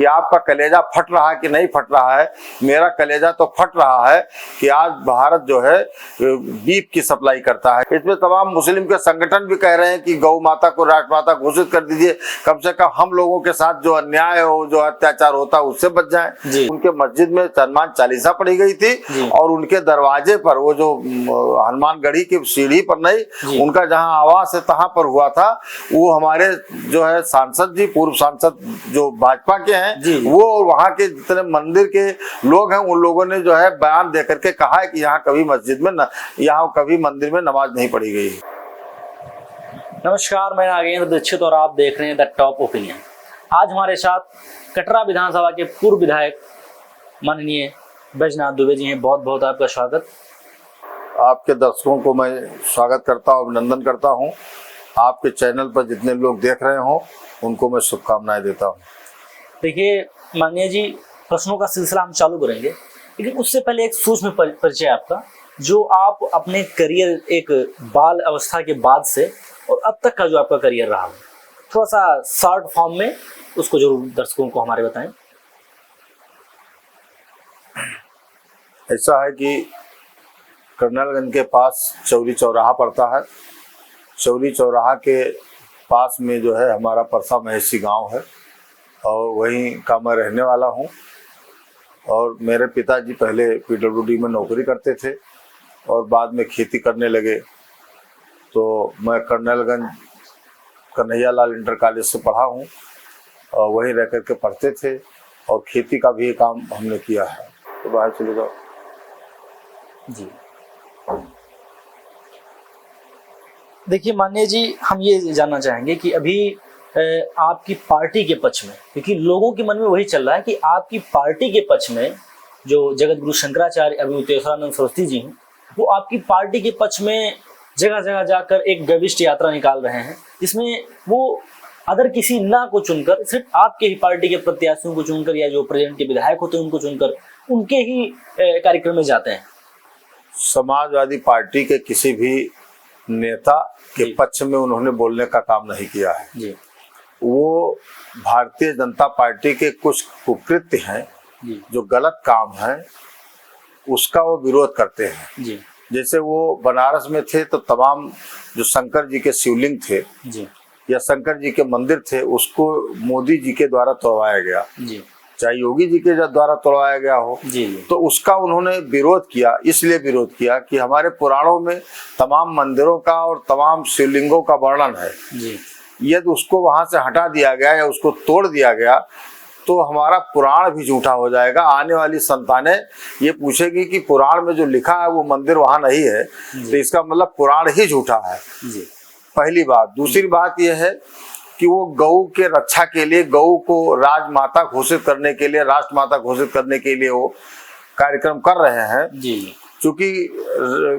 कि आपका कलेजा फट रहा है कि नहीं फट रहा है। मेरा कलेजा तो फट रहा है कि आज भारत जो है बीफ की सप्लाई करता है। इसमें तमाम मुस्लिम के संगठन भी कह रहे हैं कि गौ माता को राष्ट्रमाता घोषित कर दीजिए, कम से कम हम लोगों के साथ जो अन्याय हो, जो अत्याचार होता है उससे बच जाए। उनके मस्जिद में हनुमान चालीसा पढ़ी गई थी और उनके दरवाजे पर वो जो हनुमानगढ़ी की सीढ़ी पर नहीं, उनका जहां आवास है तहां पर हुआ था। वो हमारे जो है सांसद जी, पूर्व सांसद जो भाजपा के हैं, वो और वहां के जितने मंदिर के लोग हैं उन लोगों ने जो है बयान देकर के कहा है कि यहाँ कभी मस्जिद में यहाँ कभी मंदिर में नमाज नहीं पढ़ी गई। नमस्कार, मैं नागेंद्र दीक्षित और आप देख रहे हैं द टॉप ओपिनियन। आज हमारे साथ कटरा विधानसभा के पूर्व विधायक माननीय बैजनाथ दुबे जी हैं। बहुत बहुत आपका स्वागत। आपके दर्शकों को मैं स्वागत करता हूँ, अभिनंदन करता हूँ। आपके चैनल पर जितने लोग देख रहे हो उनको मैं शुभकामनाएं देता हूँ। देखिए माननीय जी, प्रश्नों का सिलसिला हम चालू करेंगे, लेकिन उससे पहले एक सूक्ष्म परिचय आपका, जो आप अपने करियर एक बाल अवस्था के बाद से और अब तक का जो आपका करियर रहा है, थोड़ा सा शॉर्ट फॉर्म में उसको जरूर दर्शकों को हमारे बताएं। ऐसा है कि कर्नलगंज के पास चौरी चौराहा पड़ता है। चौरी चौराहा के पास में जो है हमारा परसा महेशी गांव है और वहीं का मैं रहने वाला हूं। और मेरे पिताजी पहले पीडब्ल्यूडी में नौकरी करते थे और बाद में खेती करने लगे। तो मैं कर्नलगंज कन्हैयालाल इंटर कॉलेज से पढ़ा हूं और वहीं रह कर के पढ़ते थे और खेती का भी काम हमने किया है। तो बाहर चले जाओ जी। देखिए माननीय जी, हम ये जानना चाहेंगे कि अभी आपकी पार्टी के पक्ष में, क्योंकि लोगों के मन में वही चल रहा है कि आपकी पार्टी के पक्ष में जो जगत गुरु शंकराचार्य अभिवतेश्वरानंद सरस्वती जी हैं, वो आपकी पार्टी के पक्ष में जगह जगह जाकर एक गविष्ट यात्रा निकाल रहे हैं, जिसमें वो अदर किसी ना को चुनकर, सिर्फ आपके ही पार्टी के प्रत्याशियों को चुनकर या जो प्रेजेंट के विधायक होते हैं उनको चुनकर उनके ही कार्यक्रम में जाते हैं। समाजवादी पार्टी के किसी भी नेता के पक्ष में उन्होंने बोलने का काम नहीं किया है जी। वो भारतीय जनता पार्टी के कुछ कुकृत्य हैं जो गलत काम है उसका वो विरोध करते हैं जी। जैसे वो बनारस में थे तो तमाम जो शंकर जी के शिवलिंग थे जी, या शंकर जी के मंदिर थे, उसको मोदी जी के द्वारा तोड़वाया गया जी, चाहे योगी जी के द्वारा तोड़वाया गया हो जी। तो उसका उन्होंने विरोध किया। इसलिए विरोध किया कि हमारे पुराणों में तमाम मंदिरों का और तमाम शिवलिंगों का वर्णन है जी। यदि उसको वहां से हटा दिया गया या उसको तोड़ दिया गया तो हमारा पुराण भी झूठा हो जाएगा। आने वाली संतानें ये पूछेगी कि पुराण में जो लिखा है वो मंदिर वहां नहीं है, तो इसका मतलब पुराण ही झूठा है जी। पहली बात। दूसरी बात यह है कि वो गौ के रक्षा के लिए, गौ को राजमाता घोषित करने के लिए, राष्ट्रमाता घोषित करने के लिए वो कार्यक्रम कर रहे हैं जी। क्योंकि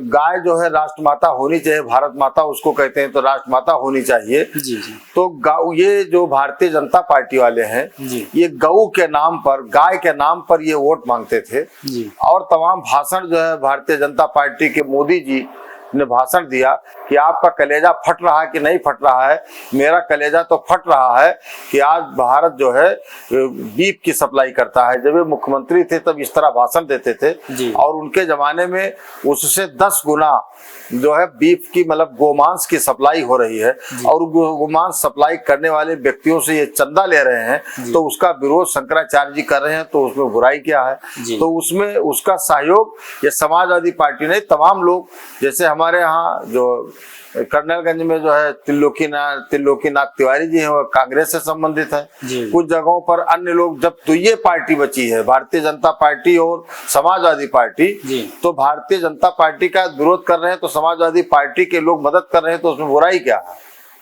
गाय जो है राष्ट्रमाता होनी चाहिए, भारत माता उसको कहते हैं, तो राष्ट्रमाता होनी चाहिए जी जी। तो ये जो भारतीय जनता पार्टी वाले हैं जी, ये गौ के नाम पर, गाय के नाम पर ये वोट मांगते थे जी। और तमाम भाषण जो है भारतीय जनता पार्टी के मोदी जी ने भाषण दिया कि आपका कलेजा फट रहा है कि नहीं फट रहा है। मेरा कलेजा तो फट रहा है कि आज भारत जो है बीफ की सप्लाई करता है। जब वे मुख्यमंत्री थे तब इस तरह भाषण देते थे और उनके जमाने में उससे 10 गुना जो है बीफ की, मतलब गोमांस की सप्लाई हो रही है और गोमांस सप्लाई करने वाले व्यक्तियों से ये चंदा ले रहे हैं, तो उसका विरोध शंकराचार्य जी कर रहे हैं। तो उसमें बुराई क्या है? तो उसमें उसका सहयोग ये समाजवादी पार्टी ने, तमाम लोग, जैसे हमारे यहाँ जो कर्नलगंज में जो है त्रिलोकीनाथ तिवारी जी हैं, वो कांग्रेस से संबंधित है। कुछ जगहों पर अन्य लोग, जब तो ये पार्टी बची है भारतीय जनता पार्टी और समाजवादी पार्टी, तो भारतीय जनता पार्टी का विरोध कर रहे हैं तो समाजवादी पार्टी के लोग मदद कर रहे हैं, तो उसमें बुराई क्या है?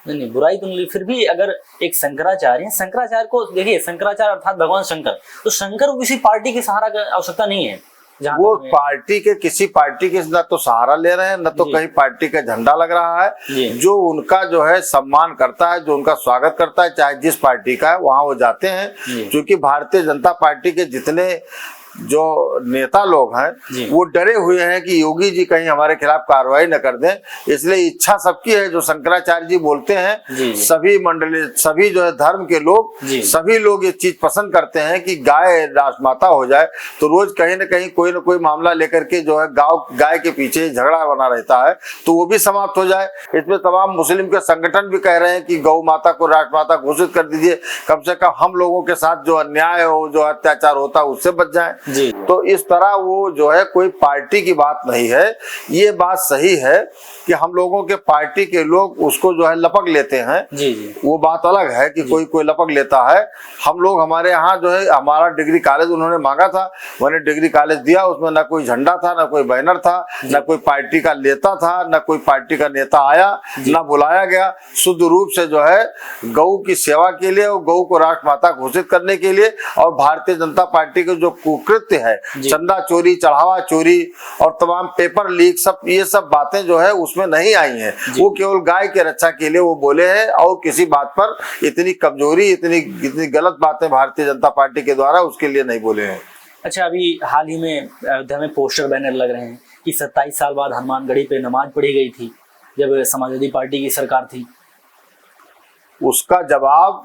नहीं, बुराई तो नहीं। फिर भी अगर एक शंकराचार्य को देखिए, शंकराचार्य अर्थात भगवान शंकर, तो शंकर को किसी पार्टी के सहारा की आवश्यकता नहीं है। वो पार्टी के, किसी पार्टी के न तो सहारा ले रहे हैं, न तो कहीं पार्टी का झंडा लग रहा है। जो उनका जो है सम्मान करता है, जो उनका स्वागत करता है, चाहे जिस पार्टी का है, वहां वो जाते हैं। क्योंकि भारतीय जनता पार्टी के जितने जो नेता लोग हैं वो डरे हुए हैं कि योगी जी कहीं हमारे खिलाफ कार्रवाई न कर दें, इसलिए इच्छा सबकी है। जो शंकराचार्य जी बोलते हैं, सभी मंडली, सभी जो है धर्म के लोग, सभी लोग ये चीज पसंद करते हैं कि गाय राष्ट्रमाता हो जाए, तो रोज कहीं न कहीं कोई न कोई मामला लेकर के जो है गाय के पीछे झगड़ा बना रहता है, तो वो भी समाप्त हो जाए। इसमें तमाम मुस्लिम के संगठन भी कह रहे हैं कि गौ माता को राष्ट्रमाता घोषित कर दीजिए, कम से कम हम लोगों के साथ जो अन्याय हो, जो अत्याचार होता है उससे बच जाए। तो इस तरह वो जो है कोई पार्टी की बात नहीं है। ये बात सही है कि हम लोगों के पार्टी के लोग उसको जो है लपक लेते हैं, वो बात अलग है कि कोई लपक लेता है। हम लोग, हमारे यहाँ जो है हमारा डिग्री कॉलेज उन्होंने मांगा था, मैंने डिग्री कॉलेज दिया, उसमें ना कोई झंडा था, ना कोई बैनर था, ना कोई पार्टी का नेता था, ना कोई पार्टी का नेता आया, ना बुलाया गया। शुद्ध रूप से जो है गौ की सेवा के लिए और गौ को राष्ट्रमाता घोषित करने के लिए, और भारतीय जनता पार्टी के जो कुकृत्य है, चंदा चोरी, चढ़ावा चोरी और तमाम पेपर लीक, सब ये सब बातें जो है उसमें नहीं आई हैं। वो केवल गाय की रक्षा के लिए वो बोले हैं, और किसी बात पर इतनी कमजोरी, इतनी गलत बातें भारतीय जनता पार्टी के द्वारा उसके लिए नहीं बोले हैं। अच्छा, अभी हाल ही में अयोध्या में पोस्टर बैनर लग रहे हैं कि 27 साल बाद हनुमानगढ़ी पे नमाज पढ़ी गई थी जब समाजवादी पार्टी की सरकार थी। उसका जवाब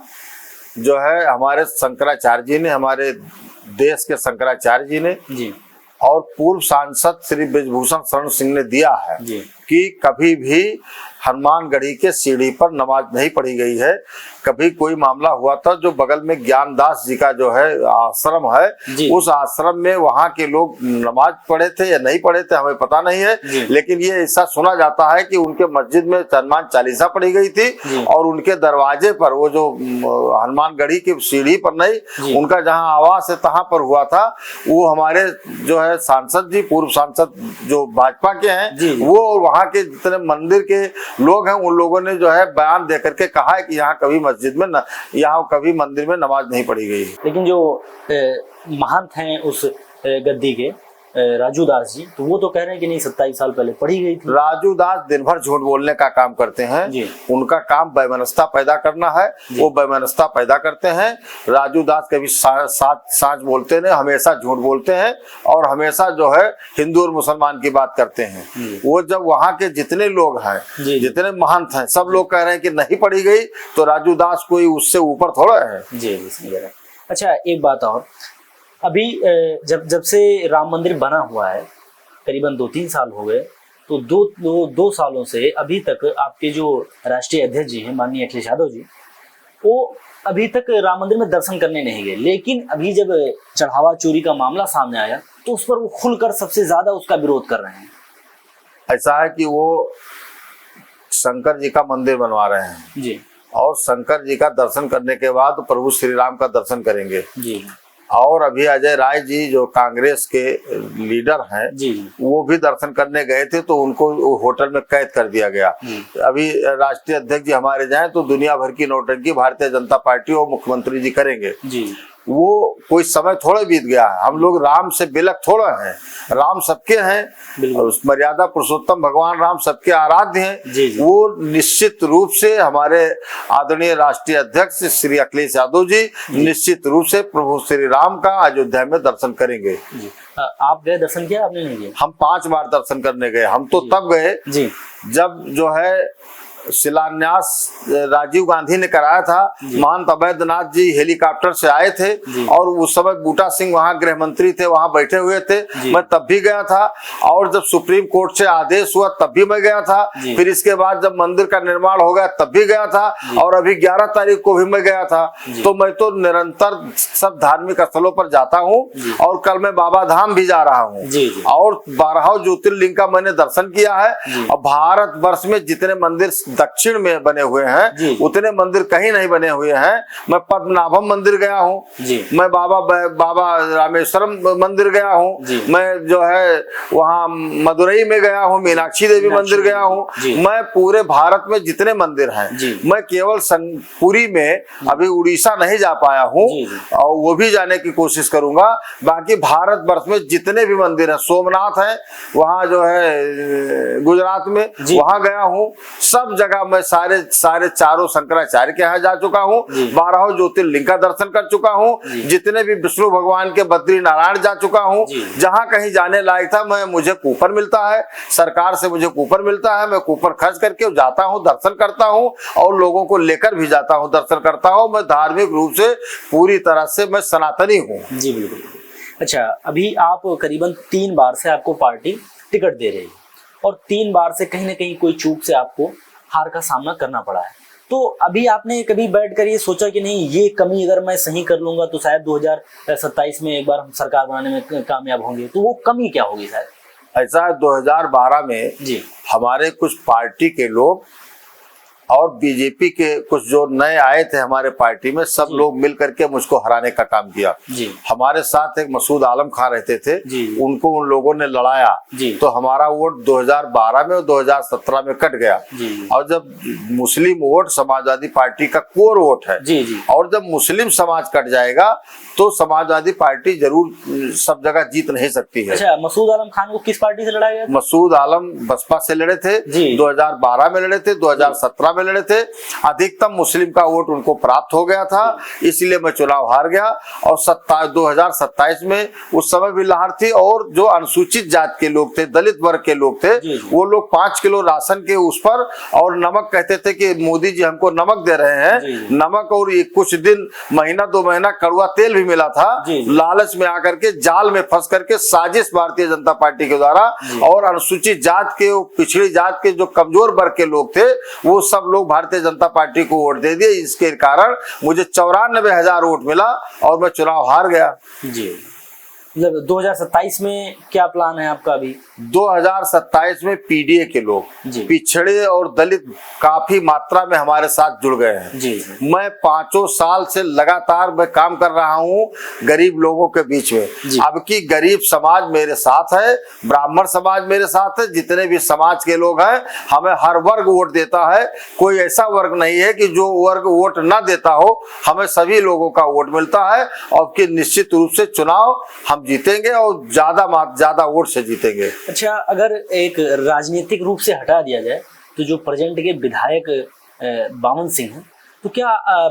जो है हमारे शंकराचार्य जी ने, हमारे देश के शंकराचार्य जी ने और पूर्व सांसद श्री ब्रजभूषण शरण सिंह ने दिया है कि कभी भी हनुमानगढ़ी के सीढ़ी पर नमाज नहीं पढ़ी गई है। कभी कोई मामला हुआ था, जो बगल में ज्ञानदास जी का जो है आश्रम है, उस आश्रम में वहां के लोग नमाज पढ़े थे या नहीं पढ़े थे हमें पता नहीं है, लेकिन ये ऐसा सुना जाता है कि उनके मस्जिद में हनुमान चालीसा पढ़ी गई थी, और उनके दरवाजे पर, वो जो हनुमानगढ़ी की सीढ़ी पर नहीं, उनका जहाँ आवास है तहाँ पर हुआ था। वो हमारे जो है सांसद जी, पूर्व सांसद जो भाजपा के हैं, वो और वहाँ के जितने मंदिर के लोग हैं, उन लोगों ने जो है बयान दे करके कहा है कि यहाँ कभी मस्जिद में, यहाँ कभी मंदिर में नमाज नहीं पढ़ी गई। लेकिन जो महंत हैं उस गद्दी के, राजू दास जी, तो वो तो कह रहे हैं कि नहीं, 27 साल पहले पढ़ी गई थी। राजू दास दिन भर झूठ बोलने का काम करते हैं, उनका काम वैमनस्यता पैदा करना है, वो वैमनस्यता पैदा करते हैं। राजू दास कभी साच बोलते नहीं, हमेशा झूठ बोलते हैं, और हमेशा जो है हिंदू और मुसलमान की बात करते हैं। वो जब वहाँ के जितने लोग हैं, जितने महंत हैं, सब लोग कह रहे हैं कि नहीं पढ़ी गई, तो राजू दास कोई उससे ऊपर थोड़ा है। अच्छा, एक बात और, अभी जब से राम मंदिर बना हुआ है, करीबन 2-3 साल हो गए, तो दो सालों से अभी तक आपके जो राष्ट्रीय अध्यक्ष जी हैं, माननीय अखिलेश यादव जी, वो अभी तक राम मंदिर में दर्शन करने नहीं गए। लेकिन अभी जब चढ़ावा चोरी का मामला सामने आया, तो उस पर वो खुलकर सबसे ज्यादा उसका विरोध कर रहे हैं। ऐसा है कि वो शंकर जी का मंदिर बनवा रहे हैं और शंकर जी का दर्शन करने के बाद प्रभु श्री राम का दर्शन करेंगे और अभी अजय राय जी जो कांग्रेस के लीडर हैं, वो भी दर्शन करने गए थे, तो उनको होटल में कैद कर दिया गया। अभी राष्ट्रीय अध्यक्ष जी हमारे जाएं तो दुनिया भर की नौटंकी भारतीय जनता पार्टी और मुख्यमंत्री जी करेंगे। वो कोई समय थोड़ा बीत गया है, हम लोग राम से बिलक थोड़ा हैं, राम सबके हैं, उस मर्यादा पुरुषोत्तम भगवान राम सबके आराध्य हैं। वो निश्चित रूप से हमारे आदरणीय राष्ट्रीय अध्यक्ष श्री अखिलेश यादव जी निश्चित रूप से प्रभु श्री राम का अयोध्या में दर्शन करेंगे। आप गए, दर्शन किया आपने? नहीं किया। हम 5 बार दर्शन करने गए। हम तो तब गए जब जो है शिलान्यास राजीव गांधी ने कराया था। महंत अवैधनाथ जी हेलीकॉप्टर से आए थे और उस समय बूटा सिंह वहां गृह मंत्री थे, वहां बैठे हुए थे। मैं तब भी गया था, और जब सुप्रीम कोर्ट से आदेश हुआ तब भी मैं गया था। फिर इसके बाद जब मंदिर का निर्माण हो गया तब भी गया था, और अभी 11 तारीख को भी मैं गया था। तो मैं तो निरंतर सब धार्मिक स्थलों पर जाता हूँ, और कल मैं बाबा धाम भी जा रहा हूँ, और 12 ज्योतिर्लिंग का मैंने दर्शन किया है। और भारत वर्ष में जितने मंदिर दक्षिण में बने हुए हैं उतने मंदिर कहीं नहीं बने हुए हैं। मैं पद्मनाभम मंदिर गया हूँ, मैं बाबा रामेश्वरम मंदिर गया हूँ, मैं जो है वहाँ मदुरई में गया हूँ, मीनाक्षी देवी मंदिर गया हूँ। मैं पूरे भारत में जितने मंदिर हैं, मैं केवल पुरी में अभी उड़ीसा नहीं जा पाया हूँ, और वो भी जाने की कोशिश करूंगा। बाकी भारत वर्ष में जितने भी मंदिर हैं, सोमनाथ है वहाँ जो है गुजरात में, वहाँ गया हूँ। सब जगह मैं सारे चारों शंकराचार्य के यहाँ जा चुका हूँ, 12 ज्योतिर्लिंग का दर्शन कर चुका हूँ, जितने भी विष्णु भगवान के बद्री नारायण जा चुका हूँ। जहाँ कहीं जाने लायक था मुझे कूपन मिलता है, सरकार से मुझे कूपन मिलता है, मैं कूपन खर्च करके जाता हूँ, दर्शन करता हूँ और लोगों को लेकर भी जाता हूँ, दर्शन करता हूँ। मैं धार्मिक रूप से पूरी तरह से मैं सनातनी हूँ। जी बिल्कुल। अच्छा, अभी आप करीबन 3 बार से आपको पार्टी टिकट दे रही है और 3 बार से कहीं ना कहीं कोई चूक से आपको हार का सामना करना पड़ा है। तो अभी आपने कभी बैठकर ये सोचा कि नहीं, ये कमी अगर मैं सही कर लूंगा तो शायद 2027 में एक बार हम सरकार बनाने में कामयाब होंगे, तो वो कमी क्या होगी? शायद ऐसा 2012 में जी हमारे कुछ पार्टी के लोग और बीजेपी के कुछ जो नए आए थे हमारे पार्टी में, सब लोग मिल करके मुझको हराने का काम किया। जी हमारे साथ एक मसूद आलम खान रहते थे, उनको उन लोगों ने लड़ाया, तो हमारा वोट 2012 में और 2017 में कट गया। और जब मुस्लिम वोट समाजवादी पार्टी का कोर वोट है, और जब मुस्लिम समाज कट जाएगा तो समाजवादी पार्टी जरूर सब जगह जीत नहीं सकती है। अच्छा, मसूद आलम खान को किस पार्टी से लड़ाया गया? मसूद आलम बसपा से लड़े थे, 2012 में लड़े थे, 2017 में लड़े थे। अधिकतम मुस्लिम का वोट उनको प्राप्त हो गया था, इसलिए मैं चुनाव हार गया। और 2027 में उस समय भी लहर थी, और जो अनुसूचित जाति के लोग थे, दलित वर्ग के लोग थे, वो लोग 5 किलो राशन के उस पर और नमक कहते थे कि मोदी जी हमको नमक दे रहे हैं, नमक और कुछ दिन महीना 2 महीना कड़वा तेल भी मिला था। लालच में आकर के जाल में फंस करके साजिश भारतीय जनता पार्टी के द्वारा, और अनुसूचित जात के, पिछड़ी जात के जो कमजोर वर्ग के लोग थे, वो सब लोग भारतीय जनता पार्टी को वोट दे दिए। इसके कारण मुझे 94,000 वोट मिला और मैं चुनाव हार गया। जी, मतलब 2027 में क्या प्लान है आपका? अभी 2027 में पीडीए के लोग, पिछड़े और दलित काफी मात्रा में हमारे साथ जुड़ गए हैं। मैं 5 साल से लगातार मैं काम कर रहा हूँ गरीब लोगों के बीच में। अब की गरीब समाज मेरे साथ है, ब्राह्मण समाज मेरे साथ है, जितने भी समाज के लोग हैं, हमें हर वर्ग वोट देता है। कोई ऐसा वर्ग नहीं है कि जो वर्ग वोट ना देता हो, हमें सभी लोगों का वोट मिलता है। और कि निश्चित रूप से चुनाव हम जीतेंगे और ज्यादा वोट से जीतेंगे। अच्छा, अगर एक राजनीतिक रूप से हटा दिया जाए तो जो प्रेजेंट के विधायक बावन सिंह हैं, तो क्या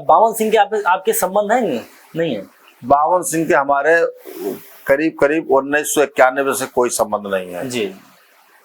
बावन सिंह के आपके संबंध है? नहीं है। बावन सिंह के हमारे करीब 1991 से कोई संबंध नहीं है जी।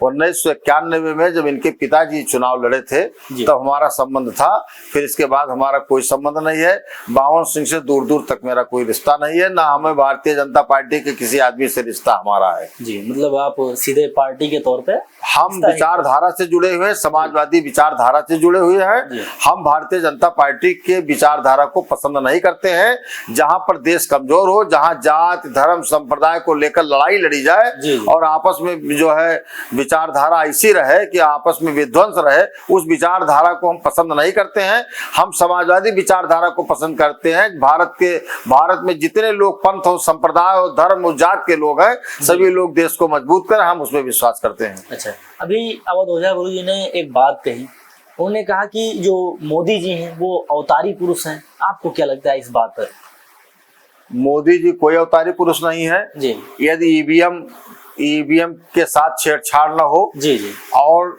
1991 में जब इनके पिताजी चुनाव लड़े थे तब हमारा संबंध था, फिर इसके बाद हमारा कोई संबंध नहीं है। बावन सिंह से दूर दूर तक मेरा कोई रिश्ता नहीं है, ना हमें भारतीय जनता पार्टी के किसी आदमी से रिश्ता हमारा है जी। मतलब आप सीधे पार्टी के तौर पे? हम विचारधारा से जुड़े हुए हैं, समाजवादी विचारधारा से जुड़े हुए हैं। हम भारतीय जनता पार्टी के विचारधारा को पसंद नहीं करते हैं। जहां पर देश कमजोर हो, जहां जाति धर्म संप्रदाय को लेकर लड़ाई लड़ी जाए और आपस में जो है विचारधारा ऐसी रहे कि आपस में विध्वंस रहे, उस विचारधारा को हम पसंद नहीं करते हैं। हम समाजवादी विचारधारा को पसंद करते हैं। भारत में जितने लोग पंथ हो, संप्रदाय हो, धर्म हो, जात के लोग हैं, सभी लोग देश को मजबूत करें, हम उसमें विश्वास करते हैं। अच्छा, अभी अवध ओझा गुरु जी ने एक बात कही, उन्होंने कहा कि जो मोदी जी हैं वो अवतारी पुरुष हैं। आपको क्या लगता है इस बात पर? मोदी जी कोई अवतारी पुरुष नहीं है जी। यदि ईवीएम के साथ छेड़छाड़ न हो जी और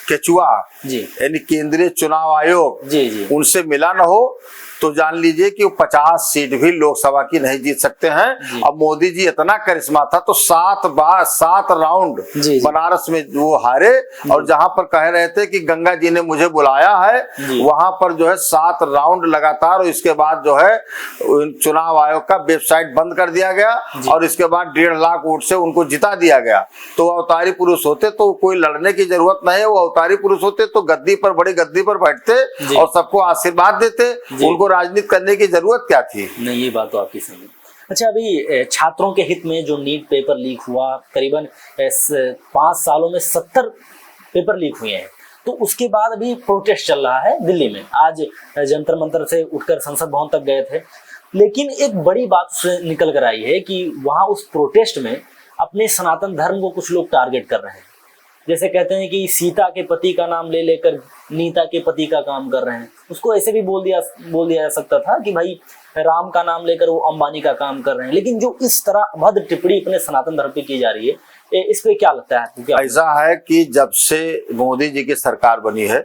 केचुआ यानी केंद्रीय चुनाव आयोग जी उनसे मिला न हो, तो जान लीजिए कि वो 50 सीट भी लोकसभा की नहीं जीत सकते हैं। अब मोदी जी इतना करिश्मा था तो 7 राउंड बनारस में वो हारे, और जहां पर कह रहे थे कि गंगा जी ने मुझे बुलाया है, वहां पर जो है 7 राउंड लगातार, और इसके बाद जो है चुनाव आयोग का वेबसाइट बंद कर दिया गया और इसके बाद 1.5 लाख वोट से उनको जिता दिया गया। तो अवतारी पुरुष होते तो कोई लड़ने की जरूरत नहीं है। वो अवतारी पुरुष होते तो गद्दी पर, बड़ी गद्दी पर बैठते और सबको आशीर्वाद देते, उनको राजनीति करने की जरूरत क्या थी? नहीं, ये बात तो आपकी सही है। अच्छा, अभी छात्रों के हित में जो नीट पेपर लीक हुआ, करीबन 5 सालों में 70 पेपर लीक हुए हैं, तो उसके बाद अभी प्रोटेस्ट चल रहा है दिल्ली में। आज जंतर मंतर से उठकर संसद भवन तक गए थे, लेकिन एक बड़ी बात उससे निकल कर आई है कि वहां उस प्रोटेस्ट में अपने सनातन धर्म को कुछ लोग टारगेट कर रहे हैं। जैसे कहते हैं कि सीता के पति का नाम ले लेकर नीता के पति का काम कर रहे हैं। उसको ऐसे भी बोल दिया जा सकता था कि भाई राम का नाम लेकर वो अंबानी का काम कर रहे हैं, लेकिन जो इस तरह अभद्र टिप्पणी अपने सनातन धर्म पे की जा रही है, इस पे क्या लगता है आपको? ऐसा है कि जब से मोदी जी की सरकार बनी है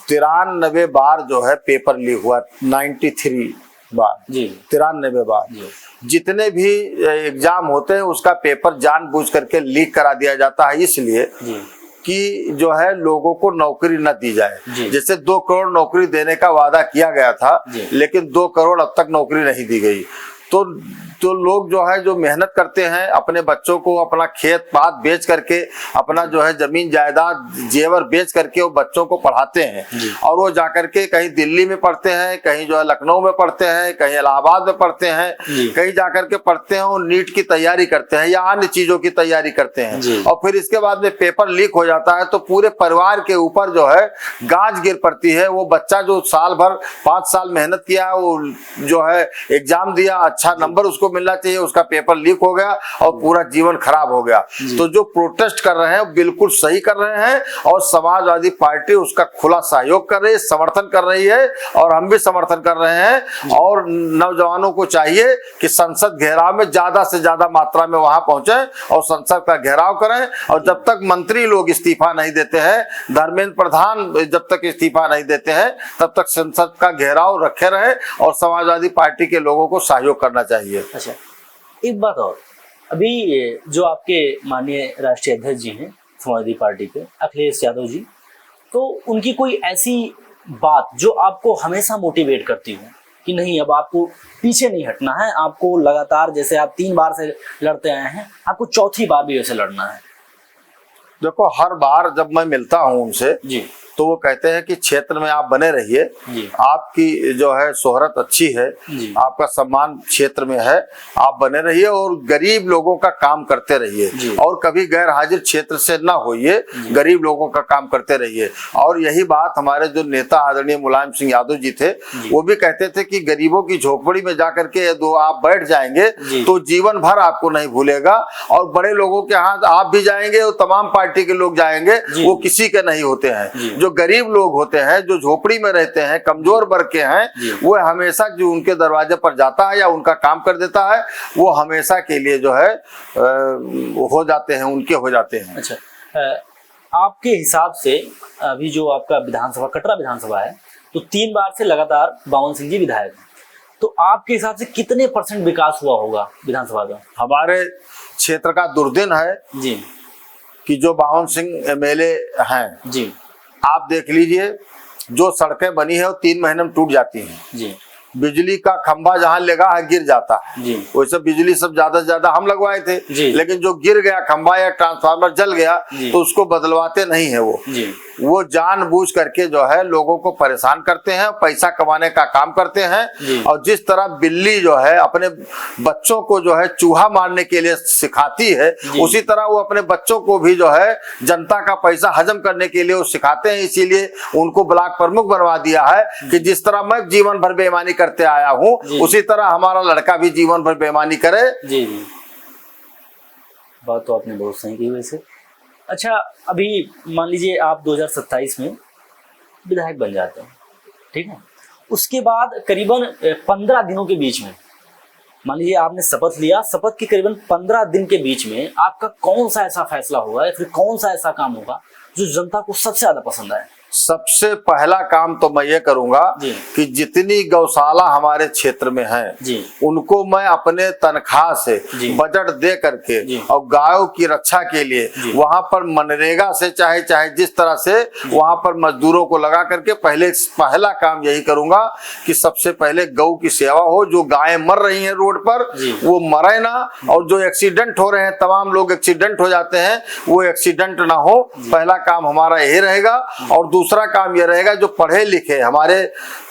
93 बार जो है पेपर लीक हुआ, 93 बार जी, 93 बार जी। जितने भी एग्जाम होते हैं उसका पेपर जानबूझ करके लीक करा दिया जाता है, इसलिए कि जो है लोगों को नौकरी न दी जाए। जैसे 2 करोड़ नौकरी देने का वादा किया गया था, लेकिन 2 करोड़ अब तक नौकरी नहीं दी गई। तो लोग जो है जो मेहनत करते हैं, अपने बच्चों को अपना खेत पात बेच करके, अपना जो है जमीन जायदाद जेवर बेच करके वो बच्चों को पढ़ाते हैं, और वो जाकर के कहीं दिल्ली में पढ़ते हैं, कहीं जो है लखनऊ में पढ़ते हैं, कहीं इलाहाबाद में पढ़ते हैं, कहीं जाकर के पढ़ते हैं और नीट की तैयारी करते हैं या अन्य चीजों की तैयारी करते हैं, और फिर इसके बाद में पेपर लीक हो जाता है तो पूरे परिवार के ऊपर जो है गाज गिर पड़ती है। वो बच्चा जो साल भर 5 साल मेहनत किया, वो जो है एग्जाम दिया, अच्छा नंबर उसको मिलना चाहिए, उसका पेपर लीक हो गया और पूरा जीवन खराब हो गया। तो जो प्रोटेस्ट कर रहे हैं बिल्कुल सही कर रहे हैं, और समाजवादी पार्टी उसका खुला सहयोग कर रही है, समर्थन कर रही है, और हम भी समर्थन कर रहे हैं। और नौजवानों को चाहिए कि संसद घेराव में ज्यादा से ज्यादा मात्रा में वहां पहुंचे और संसद का घेराव करें, और जब तक मंत्री लोग इस्तीफा नहीं देते हैं, धर्मेंद्र प्रधान जब तक इस्तीफा नहीं देते हैं, तब तक संसद का घेराव रखे रहे, और समाजवादी पार्टी के लोगों को सहयोग करना चाहिए। अच्छा, एक बात और, अभी जो आपके माननीय राष्ट्रीय अध्यक्ष जी हैं समाजवादी पार्टी के, अखिलेश यादव जी, तो उनकी कोई ऐसी बात जो आपको हमेशा मोटिवेट करती हो कि नहीं अब आपको पीछे नहीं हटना है, आपको लगातार, जैसे आप 3 बार से लड़ते आए हैं, आपको चौथी बार भी वैसे लड़ना है? देखो, हर बार जब मैं मिलता हूं उनसे जी, तो वो कहते हैं कि क्षेत्र में आप बने रहिए, आपकी जो है शोहरत अच्छी है, आपका सम्मान क्षेत्र में है, आप बने रहिए और गरीब लोगों का काम करते रहिए, और कभी गैर हाजिर क्षेत्र से ना होइए, गरीब लोगों का काम करते रहिए। और यही बात हमारे जो नेता आदरणीय मुलायम सिंह यादव जी थे, वो भी कहते थे कि गरीबों की झोपड़ी में जाकर के दो आप बैठ जाएंगे तो जीवन भर आपको नहीं भूलेगा, और बड़े लोगों के हाथ आप भी जाएंगे और तमाम पार्टी के लोग जाएंगे, वो किसी के नहीं होते हैं। जो गरीब लोग होते हैं, जो झोपड़ी में रहते हैं, कमजोर वर्ग के हैं, वो हमेशा जो उनके दरवाजे पर जाता है या उनका काम कर देता है, वो हमेशा के लिए जो है हो जाते हैं, उनके हो जाते हैं। अच्छा, आपके हिसाब से अभी जो आपका विधानसभा, कटरा विधानसभा है, तो 3 बार से लगातार बावन सिंह जी विधायक हैं, तो आपके हिसाब से कितने % विकास हुआ होगा विधानसभा का? हमारे क्षेत्र का दुर्दिन है जी कि जो बावन सिंह MLA हैं जी, आप देख लीजिए, जो सड़कें बनी है वो 3 महीने में टूट जाती हैं जी। बिजली का खंभा जहां लगा है गिर जाता है जी। वैसे बिजली सब ज्यादा से ज्यादा हम लगवाए थे जी, लेकिन जो गिर गया खंभा या ट्रांसफार्मर जल गया तो उसको बदलवाते नहीं है वो जानबूझ करके जो है लोगों को परेशान करते हैं, पैसा कमाने का काम करते हैं। और जिस तरह बिल्ली जो है अपने बच्चों को जो है चूहा मारने के लिए सिखाती है, उसी तरह वो अपने बच्चों को भी जो है जनता का पैसा हजम करने के लिए वो सिखाते हैं। इसीलिए उनको ब्लॉक प्रमुख बनवा दिया है कि जिस तरह मैं जीवन भर बेईमानी करते आया हूँ, उसी तरह हमारा लड़का भी जीवन भर बेईमानी करे। जी जी, बात तो आपने बहुत सही की वैसे। अच्छा, अभी मान लीजिए आप 2027 में विधायक बन जाते हैं, ठीक है, उसके बाद करीबन 15 दिनों के बीच में, मान लीजिए आपने शपथ लिया, शपथ के करीबन 15 दिन के बीच में आपका कौन सा ऐसा फैसला होगा या फिर कौन सा ऐसा काम होगा जो जनता को सबसे ज्यादा पसंद आए? सबसे पहला काम तो मैं ये करूंगा कि जितनी गौशाला हमारे क्षेत्र में है उनको मैं अपने तनख्वाह से बजट दे करके और गायों की रक्षा के लिए वहां पर मनरेगा से चाहे जिस तरह से वहां पर मजदूरों को लगा करके पहला काम यही करूंगा कि सबसे पहले गौ की सेवा हो। जो गायें मर रही हैं रोड पर वो मरे ना, और जो एक्सीडेंट हो रहे हैं, तमाम लोग एक्सीडेंट हो जाते हैं, वो एक्सीडेंट ना हो। पहला काम हमारा यही रहेगा। और दूसरा काम यह रहेगा, जो पढ़े लिखे हमारे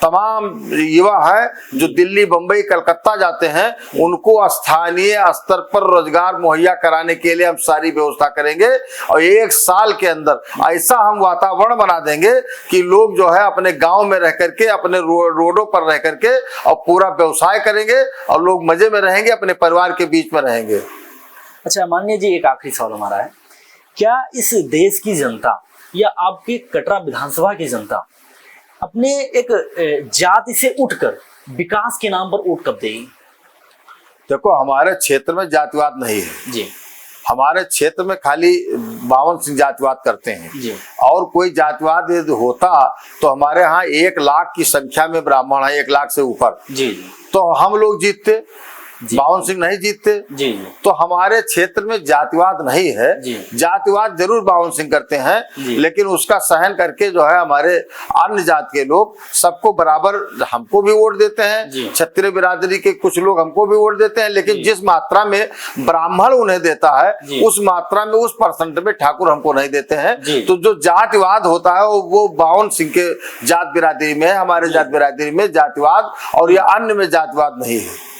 तमाम युवा हैं जो दिल्ली, बंबई, कलकत्ता जाते हैं, उनको स्थानीय स्तर पर रोजगार मुहैया कराने के लिए हम सारी व्यवस्था करेंगे। और 1 साल के अंदर ऐसा हम वातावरण बना देंगे कि लोग जो है अपने गांव में रह करके, अपने रोडों पर रह करके और पूरा व्यवसाय करेंगे और लोग मजे में रहेंगे, अपने परिवार के बीच में रहेंगे। अच्छा, माननीय जी, एक आखिरी सवाल हमारा है, क्या इस देश की जनता या आपके कटरा विधानसभा की जनता अपने एक जाति से उठकर विकास के नाम पर वोट कब देगी? देखो, हमारे क्षेत्र में जातिवाद नहीं है जी हमारे क्षेत्र में खाली बावन सिंह जातिवाद करते हैं जी और कोई जातिवाद यदि होता तो हमारे यहाँ 1 लाख की संख्या में ब्राह्मण है, 1 लाख से ऊपर, जी तो हम लोग जीतते, बावन सिंह नहीं जीतते। जी तो हमारे क्षेत्र में जातिवाद नहीं है। जी। जातिवाद जरूर बावन सिंह करते हैं, जी। लेकिन उसका सहन करके जो है हमारे अन्य जाति के लोग सबको बराबर, हमको भी वोट देते हैं, जी। क्षत्रिय बिरादरी के कुछ लोग हमको भी वोट देते हैं, लेकिन जिस मात्रा में ब्राह्मण उन्हें देता है जी। उस मात्रा में, उस परसेंट में ठाकुर हमको नहीं देते हैं। जी। तो जो जातिवाद होता है वो बावन सिंह के जात बिरादरी में है, हमारे जात बिरादरी में जातिवाद और या अन्य में जातिवाद नहीं है।